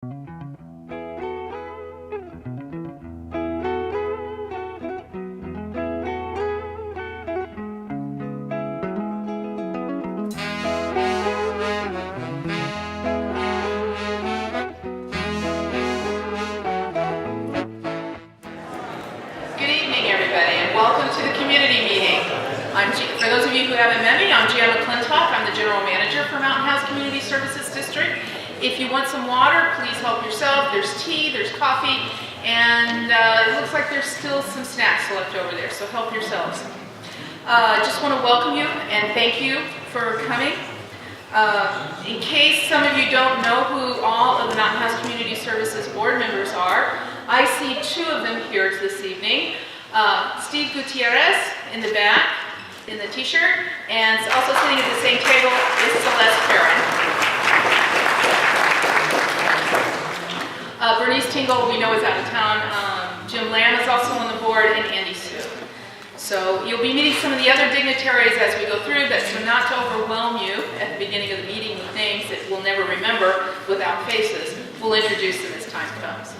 For those of you who haven't met me, I'm Jan McClintock. I'm the General Manager for Mountain House Community Services District. If you want some water, please help yourself. There's tea, there's coffee, and it looks like there's still some snacks left over there, so help yourselves. Just want to welcome you and thank you for coming. In case some of you don't know who all of the Mountain House Community Services board members are, I see two of them here this evening. Steve Gutierrez in the back, in the t-shirt, and also sitting at the same table is Celeste Farron. Bernice Tingle, we know, is out of town. Jim Lamb is also on the board, and Andy Sue. So you'll be meeting some of the other dignitaries as we go through, but so not to overwhelm you at the beginning of the meeting with names that we'll never remember without faces, we'll introduce them as time comes.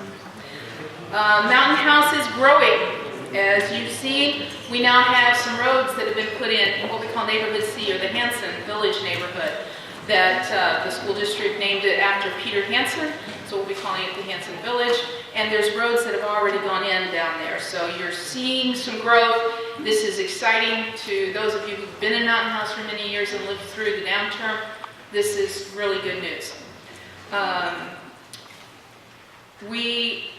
Mountain House is growing. As you've seen, we now have some roads that have been put in what we call Neighborhood C, or the Hanson Village neighborhood, that the school district named it after Peter Hanson, so we'll be calling it the Hanson Village. And there's roads that have already gone in down there, so you're seeing some growth. This is exciting to those of you who've been in Mountain House for many years and lived through the downturn. This is really good news. We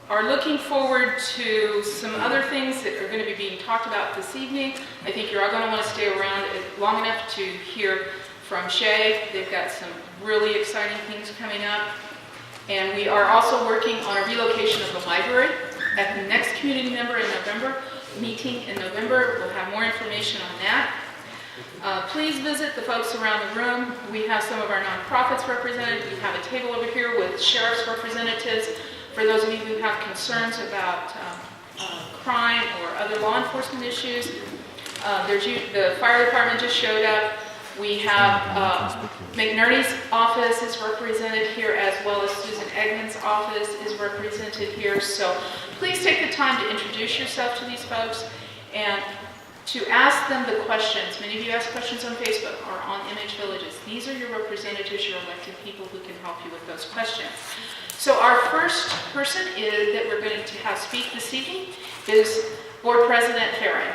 are looking forward to some other things that are going to be being talked about this evening. I think you're all going to want to stay around long enough to hear from Shay. They've got some really exciting things coming up. And we are also working on a relocation of the library at the next community member in November, meeting in November. We'll have more information on that. Please visit the folks around the room. We have some of our nonprofits represented. We have a table over here with sheriff's representatives. For those of you who have concerns about crime or other law enforcement issues, the fire department just showed up. We have McNerney's office is represented here, as well as Susan Eggman's office is represented here. So please take the time to introduce yourself to these folks and to ask them the questions. Many of you ask questions on Facebook or on MH Villages. These are your representatives, your elected people who can help you with those questions. So our first person that we're going to have speak this evening is Board President Farron.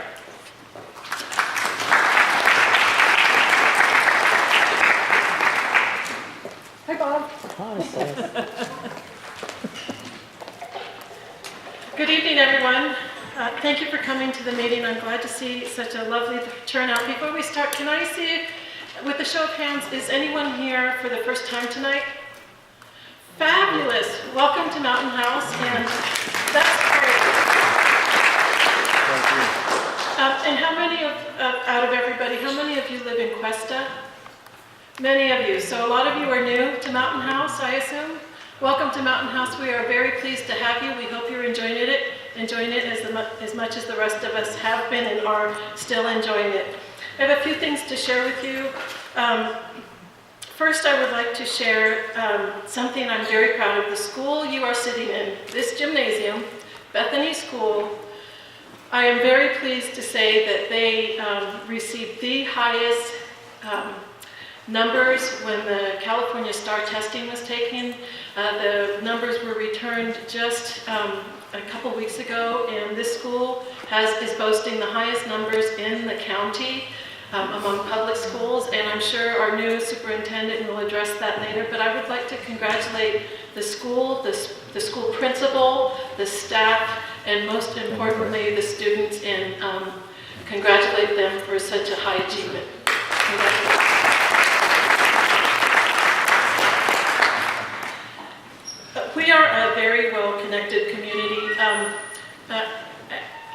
Hi, Bob. Hi, Celeste. Good evening, everyone. Thank you for coming to the meeting. I'm glad to see such a lovely turnout. Before we start, can I see, with a show of hands, is anyone here for the first time tonight? Fabulous. Welcome to Mountain House, and that's great. Thank you. And how many out of everybody, how many of you live in Cuesta? Many of you. So a lot of you are new to Mountain House, I assume. Welcome to Mountain House. We are very pleased to have you. We hope you're enjoying it as much as the rest of us have been and are still enjoying it. I have a few things to share with you. First, I would like to share something I'm very proud of. The school you are sitting in, this gymnasium, Bethany School, I am very pleased to say that they received the highest numbers when the California STAR testing was taken. The numbers were returned just a couple weeks ago, and this school is boasting the highest numbers in the county among public schools, and I'm sure our new superintendent will address that later. But I would like to congratulate the school, the school principal, the staff, and most importantly, the students, and congratulate them for such a high achievement. We are a very well-connected community.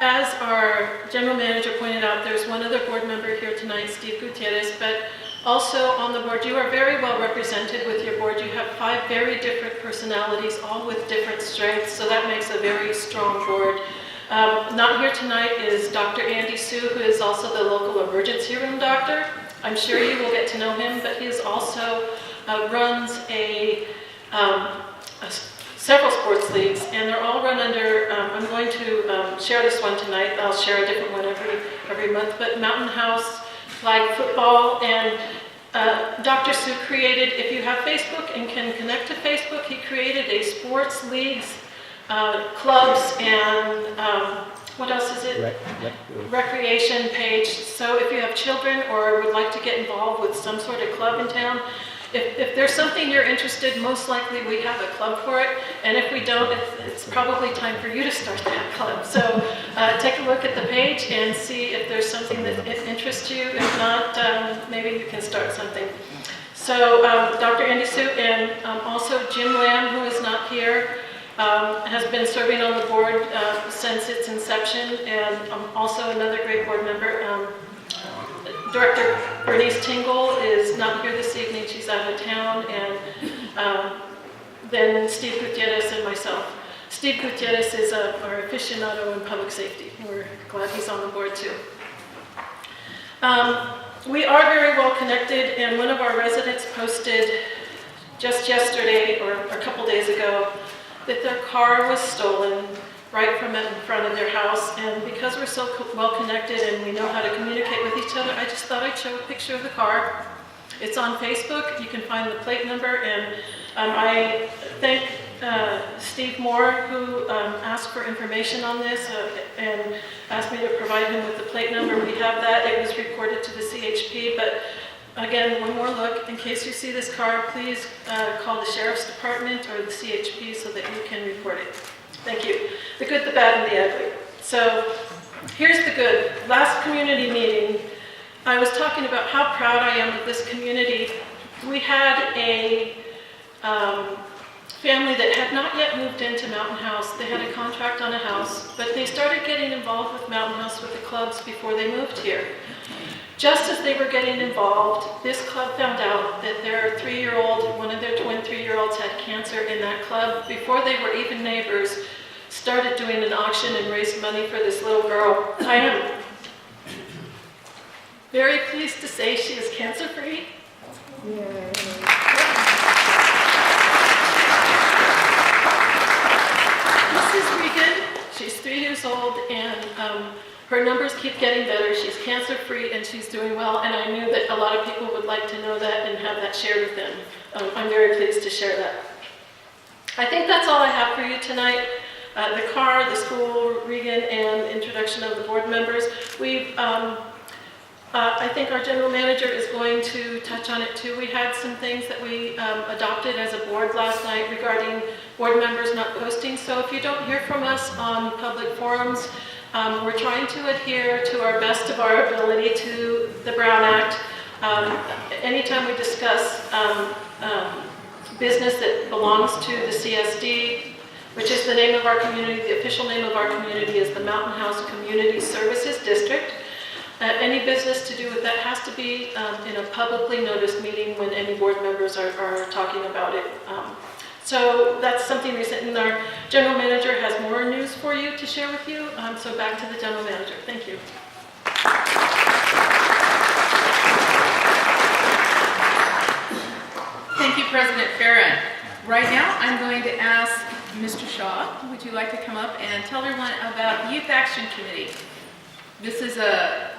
As our general manager pointed out, there's one other board member here tonight, Steve Gutierrez, but also on the board, you are very well represented with your board. You have 5 very different personalities, all with different strengths, so that makes a very strong board. Not here tonight is Dr. Andy Sue, who is also the local emergency room doctor. I'm sure you will get to know him, but he is also runs a several sports leagues, and they're all run under, I'm going to share this one tonight. I'll share a different one every month, but Mountain House Flag Football, and Dr. Sue created, if you have Facebook and can connect to Facebook, he created a sports leagues, clubs, and what else is it? Recreation page. So if you have children or would like to get involved with some sort of club in town, if there's something you're interested, most likely we have a club for it. And if we don't, it's probably time for you to start that club. So take a look at the page and see if there's something that interests you. If not, maybe you can start something. So Dr. Andy Sue and also Jim Lamb, who is not here, has been serving on the board since its inception, and also another great board member. Director Bernice Tingle is not here this evening. She's out of town, and then Steve Gutierrez and myself. Steve Gutierrez is our aficionado in public safety. We're glad he's on the board too. We are very well connected, and one of our residents posted just yesterday or a couple days ago that their car was stolen right from in front of their house, and because we're so well connected and we know how to communicate with each other, I just thought I'd show a picture of the car. It's on Facebook. You can find the plate number, and I thank Steve Moore, who asked for information on this and asked me to provide him with the plate number. We have that. It was reported to the CHP, but again, one more look. In case you see this car, please call the Sheriff's Department or the CHP so that you can report it. Thank you. The good, the bad, and the ugly. So here's the good. Last community meeting, I was talking about how proud I am of this community. We had a family that had not yet moved into Mountain House. They had a contract on a house, but they started getting involved with Mountain House with the clubs before they moved here. Just as they were getting involved, this club found out that their 3-year-old, one of their twin 3-year-olds had cancer in that club. Before they were even neighbors, started doing an auction and raised money for this little girl. I am very pleased to say she is cancer-free. Mrs. Regan, she's 3 years old, and her numbers keep getting better. She's cancer-free and she's doing well, and I knew that a lot of people would like to know that and have that shared with them. I'm very pleased to share that. I think that's all I have for you tonight. The car, the school, Regan, and introduction of the board members. I think our general manager is going to touch on it too. We had some things that we adopted as a board last night regarding board members not posting. So if you don't hear from us on public forums, we're trying to adhere to our best of our ability to the Brown Act. Anytime we discuss business that belongs to the CSD, which is the name of our community, the official name of our community is the Mountain House Community Services District. Any business to do with that has to be in a publicly noticed meeting when any board members are talking about it. So that's something recent, and our general manager has more news for you to share with you. So back to the general manager. Thank you. Thank you, President Farron. Right now, I'm going to ask Mr. Shaw, would you like to come up and tell everyone about Youth Action Committee? This is a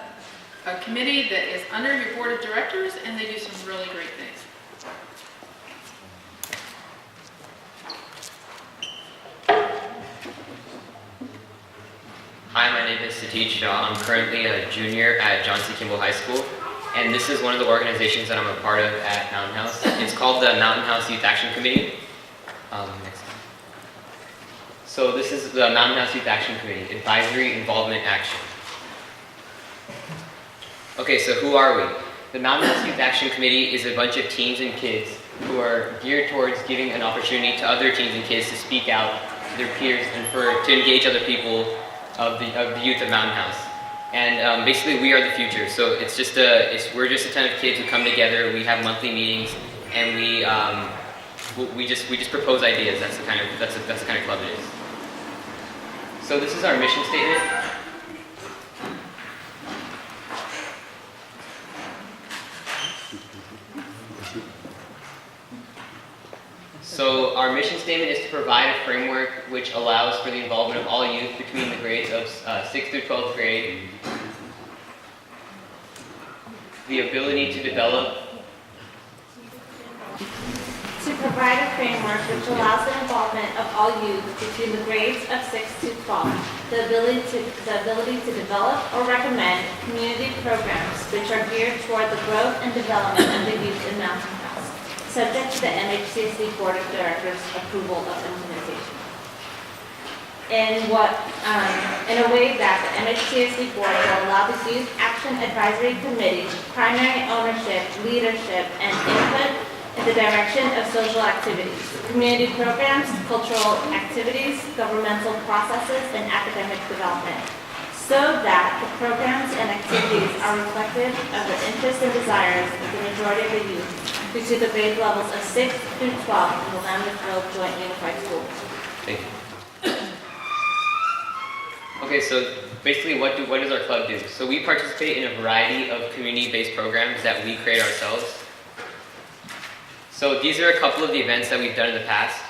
committee that is under your board of directors, and they do some really great things. Hi, my name is Kshitis Shah. I'm currently a junior at John C. Kimball High School, and this is one of the organizations that I'm a part of at Mountain House. It's called the Mountain House Youth Action Committee. Next slide. So this is the Mountain House Youth Action Committee, Advisory Involvement Action. Okay, so who are we? The Mountain House Youth Action Committee is a bunch of teens and kids who are geared towards giving an opportunity to other teens and kids to speak out to their peers and to engage other people of the youth of Mountain House. And basically we are the future. So we're just a ton of kids who come together. We have monthly meetings, and we just propose ideas. That's the kind of club it is. So this is our mission statement. So our mission statement is to provide a framework which allows for the involvement of all youth between the grades of 6th through 12th grade, the ability to develop. To provide a framework which allows the involvement of all youth between the grades of 6 to 12, the ability to develop or recommend community programs which are geared toward the growth and development of the youth in Mountain House, subject to the MHCSD Board of Directors approval of implementation. In a way that the MHCSD Board will allow the Youth Action Advisory Committee primary ownership, leadership, and input in the direction of social activities, community programs, cultural activities, governmental processes, and academic development, so that the programs and activities are reflective of the interests and desires of the majority of the youth between the grade levels of 6 through 12 in the Lambethville Joint Unified School. Thank you. Okay, so basically what does our club do? So we participate in a variety of community-based programs that we create ourselves. So these are a couple of the events that we've done in the past.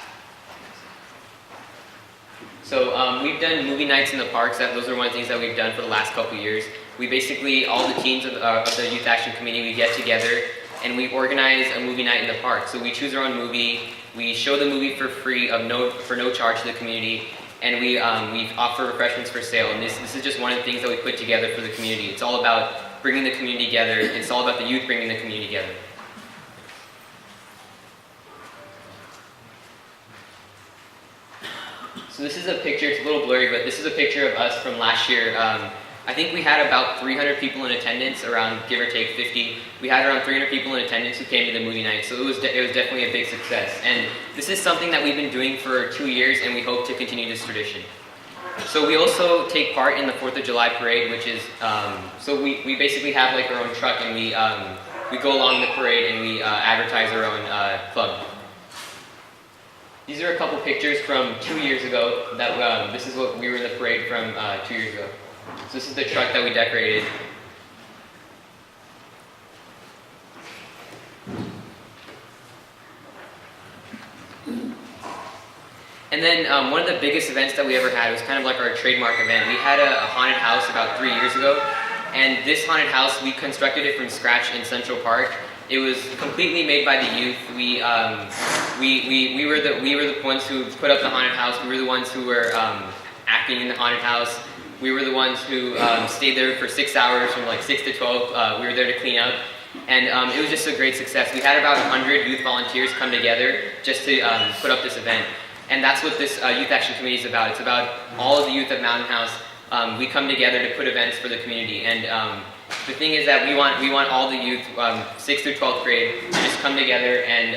So we've done movie nights in the parks. Those are one of the things that we've done for the last couple of years. We basically, all the teams of the Youth Action Committee, we get together and we organize a movie night in the park. So we choose our own movie, we show the movie for free, for no charge to the community, and we offer refreshments for sale. And this is just one of the things that we put together for the community. It's all about bringing the community together. It's all about the youth bringing the community together. So this is a picture, it's a little blurry, but this is a picture of us from last year. I think we had about 300 people in attendance, around give or take 50. We had around 300 people in attendance who came to the movie night, so it was definitely a big success. And this is something that we've been doing for 2 years, and we hope to continue this tradition. So we also take part in the 4th of July parade, which is, so we basically have like our own truck, and we go along the parade and we advertise our own club. These are a couple pictures from 2 years ago. This is what we were in the parade from 2 years ago. So this is the truck that we decorated. And then one of the biggest events that we ever had was kind of like our trademark event. We had a haunted house about 3 years ago, and this haunted house, we constructed it from scratch in Central Park. It was completely made by the youth. We were the ones who put up the haunted house. We were the ones who were acting in the haunted house. We were the ones who stayed there for 6 hours, from like 6 to 12. We were there to clean up, and it was just a great success. We had about 100 youth volunteers come together just to put up this event, and that's what this Youth Action Committee is about. It's about all of the youth of Mountain House. We come together to put events for the community, and the thing is that we want all the youth, 6th through 12th grade, to just come together and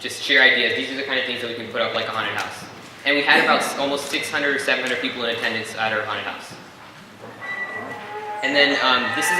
just share ideas. These are the kind of things that we can put up like a haunted house. And we had about almost 600 or 700 people in attendance at our haunted house. And then this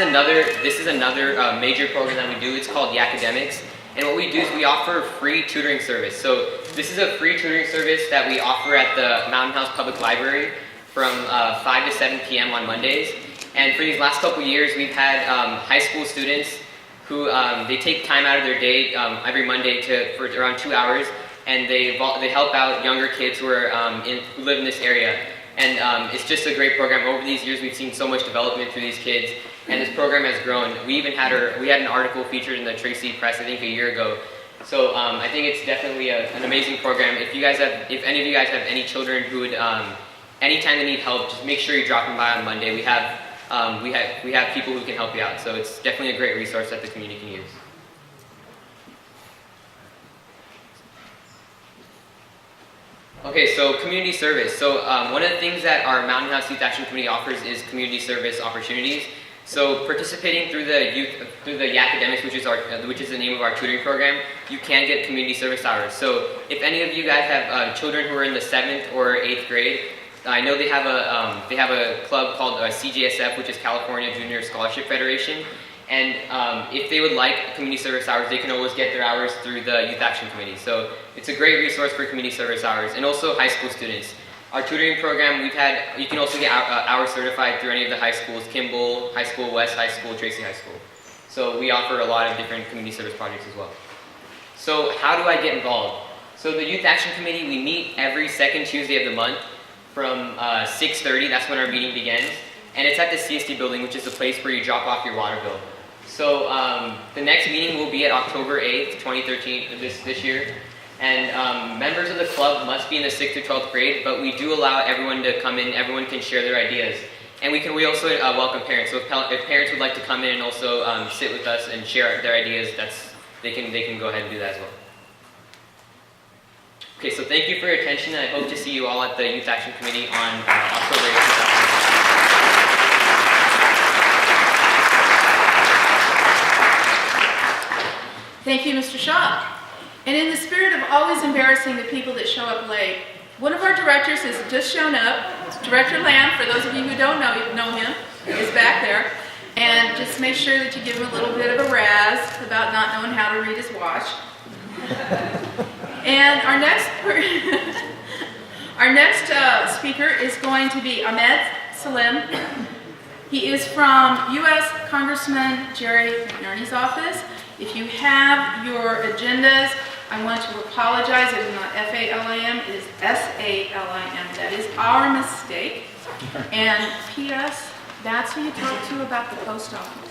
is another major program that we do. It's called The Academics. And what we do is we offer free tutoring service. So this is a free tutoring service that we offer at the Mountain House Public Library from 5 to 7 p.m. on Mondays. And for these last couple years, we've had high school students who they take time out of their day every Monday for around 2 hours, and they help out younger kids who live in this area. And it's just a great program. Over these years, we've seen so much development through these kids, and this program has grown. We even had an article featured in the Tracy Press, I think, a year ago. So I think it's definitely an amazing program. If any of you guys have any children who would, anytime they need help, just make sure you drop them by on Monday. We have people who can help you out. So it's definitely a great resource that the community can use. Okay, so community service. So one of the things that our Mountain House Youth Action Committee offers is community service opportunities. So participating through the academics, which is the name of our tutoring program, you can get community service hours. So if any of you guys have children who are in the 7th or 8th grade, I know they have a club called CJSF, which is California Junior Scholarship Federation. And if they would like community service hours, they can always get their hours through the Youth Action Committee. So it's a great resource for community service hours, and also high school students. Our tutoring program, you can also get hours certified through any of the high schools, Kimball High School, West High School, Tracy High School. So we offer a lot of different community service projects as well. So how do I get involved? So the Youth Action Committee, we meet every second Tuesday of the month from 6:30, that's when our meeting begins. And it's at the CSD building, which is the place where you drop off your water bill. So the next meeting will be at October 8th, 2013, this year. And members of the club must be in the 6th to 12th grade, but we do allow everyone to come in, everyone can share their ideas. And we also welcome parents. So if parents would like to come in and also sit with us and share their ideas, they can go ahead and do that as well. Okay, so thank you for your attention, and I hope to see you all at the Youth Action Committee on October 8th. Thank you, Mr. Shah. And in the spirit of always embarrassing the people that show up late, one of our directors has just shown up. Director Lamb, for those of you who don't know him, is back there. And just make sure that you give him a little bit of a razz about not knowing how to read his watch. And our next speaker is going to be Ahmed Falim. He is from U.S. Congressman Jerry McNerney's office. If you have your agendas, I want to apologize. It is not F-A-L-I-M, it is S-A-L-I-M. That is our mistake. And P.S., that's who you talk to about the post office.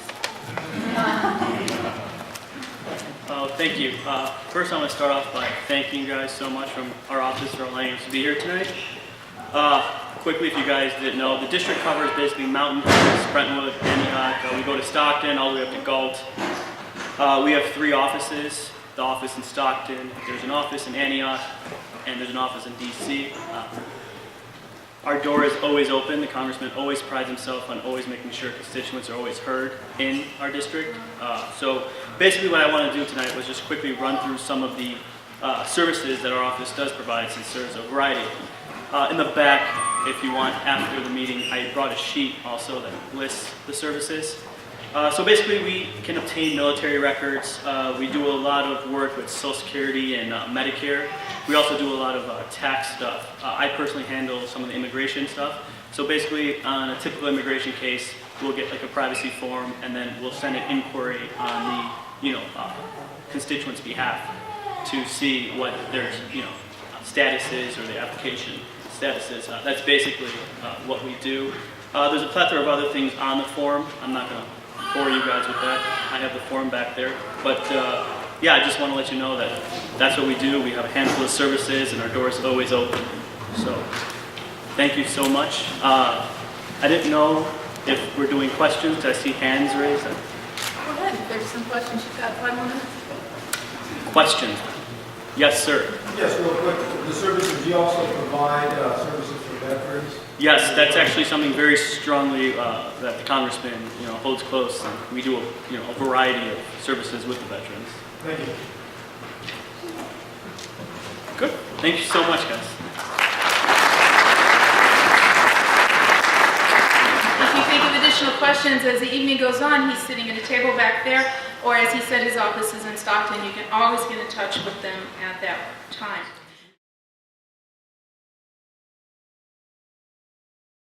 Thank you. First, I want to start off by thanking you guys so much from our office for allowing us to be here tonight. Quickly, if you guys didn't know, the district covers basically Mountain House, Brentwood, Antioch. We go to Stockton, all the way up to Galt. We have 3 offices. The office in Stockton, there's an office in Antioch, and there's an office in DC. Our door is always open. The congressman always prides himself on always making sure constituents are always heard in our district. So basically what I want to do tonight was just quickly run through some of the services that our office does provide, since there's a variety. In the back, if you want, after the meeting, I brought a sheet also that lists the services. So basically we can obtain military records. We do a lot of work with Social Security and Medicare. We also do a lot of tax stuff. I personally handle some of the immigration stuff. So basically on a typical immigration case, we'll get like a privacy form, and then we'll send an inquiry on the constituent's behalf to see what their status is, or the application status is. That's basically what we do. There's a plethora of other things on the form. I'm not going to bore you guys with that. I have the form back there. But yeah, I just want to let you know that that's what we do. We have a handful of services, and our door is always open. So thank you so much. I didn't know if we're doing questions. I see hands raised. Go ahead, if there's some questions, you've got 5 more minutes. Questions? Yes, sir. Yes, real quick, the services, you also provide services for veterans? Yes, that's actually something very strongly that the congressman holds close. And we do a variety of services with the veterans. Thank you. Good. Thank you so much, guys. If you think of additional questions as the evening goes on, he's sitting at a table back there, or as he said, his office is in Stockton. You can always get in touch with them at that time.